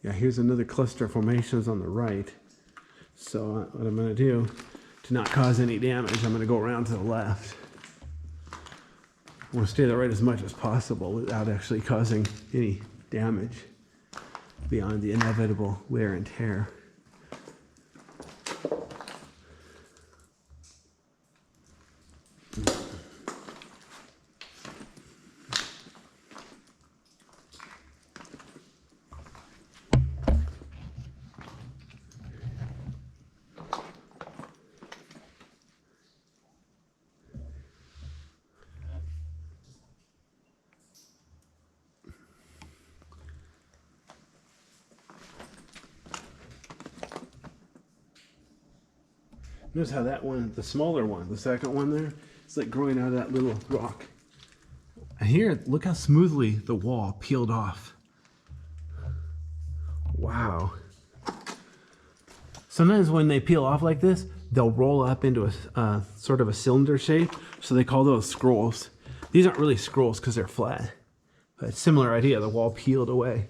Yeah, here's another cluster of formations on the right. So what I'm going to do, to not cause any damage, I'm going to go around to the left. I want to stay to the right as much as possible without actually causing any damage beyond the inevitable wear and tear. Notice how that one, the smaller one, the second one there, it's like growing out of that little rock. And here, look how smoothly the wall peeled off. Wow. Sometimes when they peel off like this, they'll roll up into a sort of a cylinder shape, so they call those scrolls. These aren't really scrolls because they're flat, but similar idea, the wall peeled away.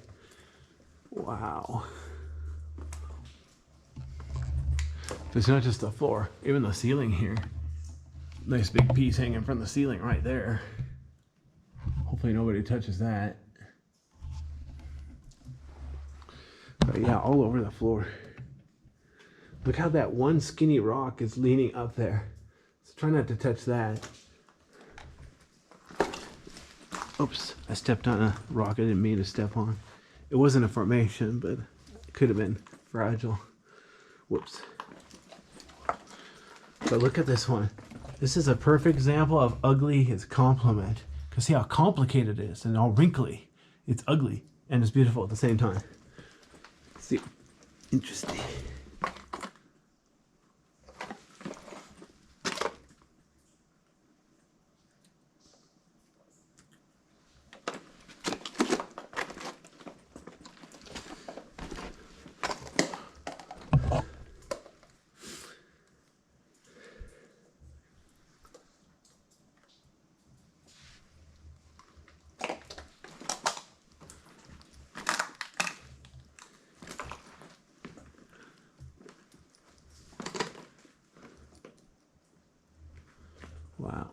Wow. It's not just the floor, even the ceiling here. Nice big piece hanging from the ceiling right there. Hopefully nobody touches that. But yeah, all over the floor. Look how that one skinny rock is leaning up there. So try not to touch that. Oops, I stepped on a rock I didn't mean to step on. It wasn't a formation, but it could have been fragile. Whoops. But look at this one. This is a perfect example of ugly is complement. Because see how complicated it is and how wrinkly. It's ugly and it's beautiful at the same time. See, interesting. Wow.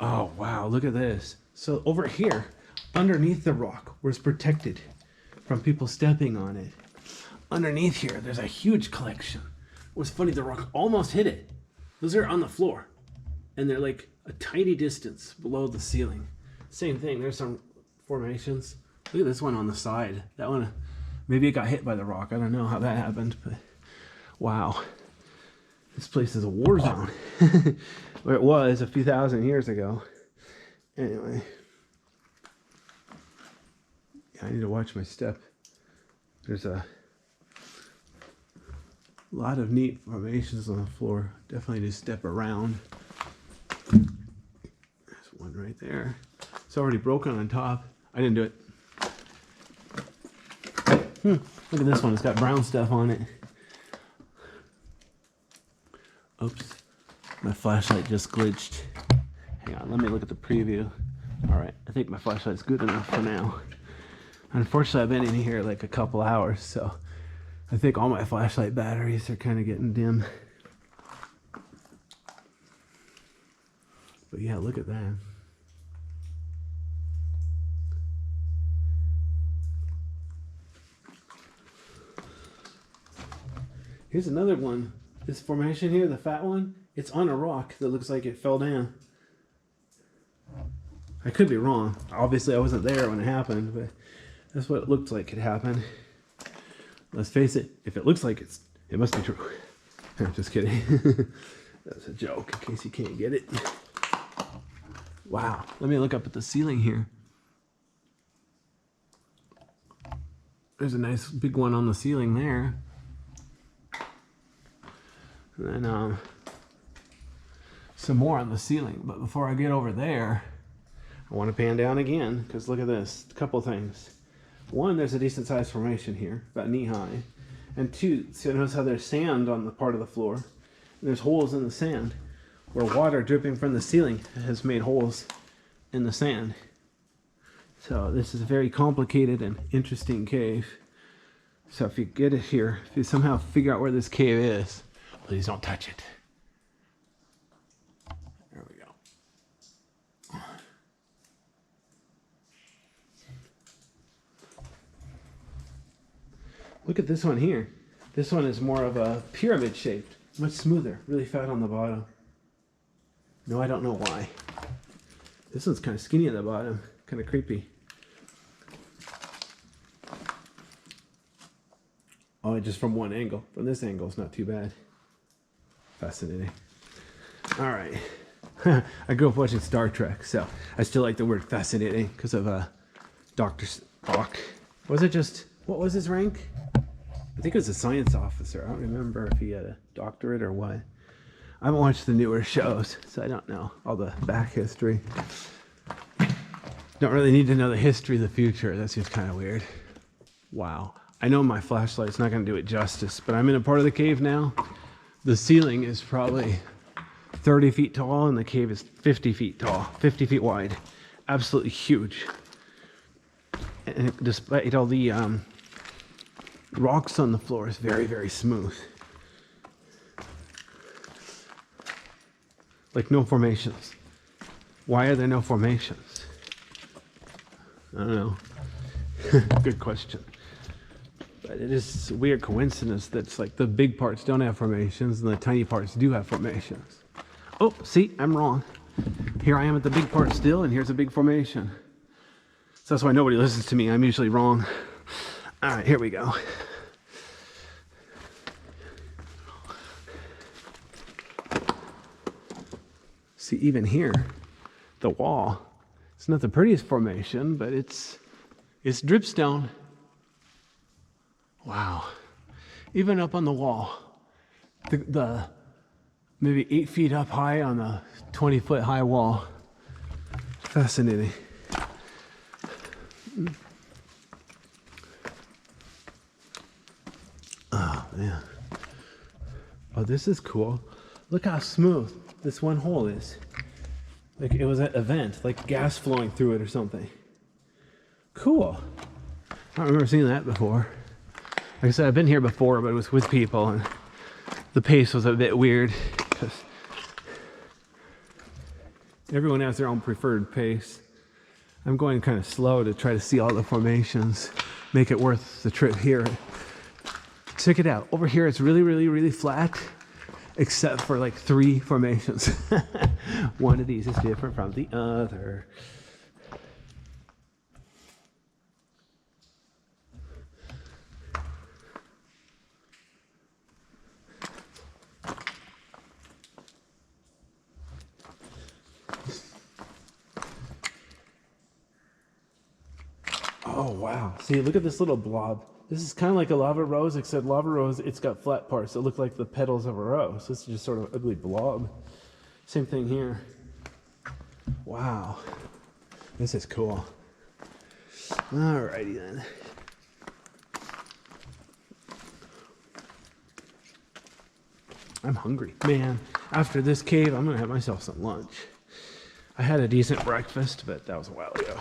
Oh, wow. Look at this. So over here, underneath the rock, was protected from people stepping on it. Underneath here, there's a huge collection. It was funny, the rock almost hit it. Those are on the floor. And they're like a tiny distance below the ceiling. Same thing. There's some formations. Look at this one on the side. That one, maybe it got hit by the rock. I don't know how that happened, but wow. This place is a war zone. Where it was a few thousand years ago. Anyway. Yeah, I need to watch my step. There's a lot of neat formations on the floor. Definitely need to step around. There's one right there. It's already broken on top. I didn't do it. Look at this one. It's got brown stuff on it. Oops. My flashlight just glitched. Hang on, let me look at the preview. Alright, I think my flashlight's good enough for now. Unfortunately, I've been in here like a couple hours, so I think all my flashlight batteries are kind of getting dim. But yeah, look at that. Here's another one. This formation here, the fat one, it's on a rock that looks like it fell down. I could be wrong. Obviously, I wasn't there when it happened, but that's what it looked like it happened. Let's face it, if it looks like it must be true. Just kidding. That's a joke, in case you can't get it. Wow, let me look up at the ceiling here. There's a nice big one on the ceiling there. And then some more on the ceiling. But before I get over there, I want to pan down again, because look at this. A couple things. One, there's a decent sized formation here, about knee high. And two, so notice how there's sand on the part of the floor. And there's holes in the sand where water dripping from the ceiling has made holes in the sand. So this is a very complicated and interesting cave. So if you get it here, if you somehow figure out where this cave is, please don't touch it. There we go. Look at this one here. This one is more of a pyramid shaped, much smoother, really fat on the bottom. No, I don't know why. This one's kind of skinny at the bottom, kind of creepy. Oh, just from one angle. From this angle, it's not too bad. Fascinating. All right. I grew up watching Star Trek, so I still like the word fascinating because of Dr. Spock. Was it just, what was his rank? I think it was a science officer. I don't remember if he had a doctorate or what. I haven't watched the newer shows, so I don't know all the back history. Don't really need to know the history of the future. That seems kind of weird. Wow. I know my flashlight's not going to do it justice, but I'm in a part of the cave now. The ceiling is probably 30 feet tall, and the cave is 50 feet tall, 50 feet wide. Absolutely huge. And despite all the rocks on the floor, it's very, very smooth. Like no formations. Why are there no formations? I don't know. Good question. But it is a weird coincidence that's like the big parts don't have formations and the tiny parts do have formations. Oh, see, I'm wrong. Here I am at the big part still, and here's a big formation. So that's why nobody listens to me. I'm usually wrong. All right, here we go. See, even here, the wall, it's not the prettiest formation, but it's dripstone. Wow. Even up on the wall, the maybe 8 feet up high on the 20-foot high wall. Fascinating. Oh, man. Oh, this is cool. Look how smooth this one hole is. Like it was an event, like gas flowing through it or something. Cool. I don't remember seeing that before. Like I said, I've been here before, but it was with people, and the pace was a bit weird because everyone has their own preferred pace. I'm going kind of slow to try to see all the formations, make it worth the trip here. Check it out. Over here, it's really, really, really flat, except for like 3 formations. One of these is different from the other. Oh, wow. See, look at this little blob. This is kind of like a lava rose, except lava rose, it's got flat parts that look like the petals of a rose. This is just sort of an ugly blob. Same thing here. Wow. This is cool. Alrighty then. I'm hungry. Man, after this cave, I'm going to have myself some lunch. I had a decent breakfast, but that was a while ago.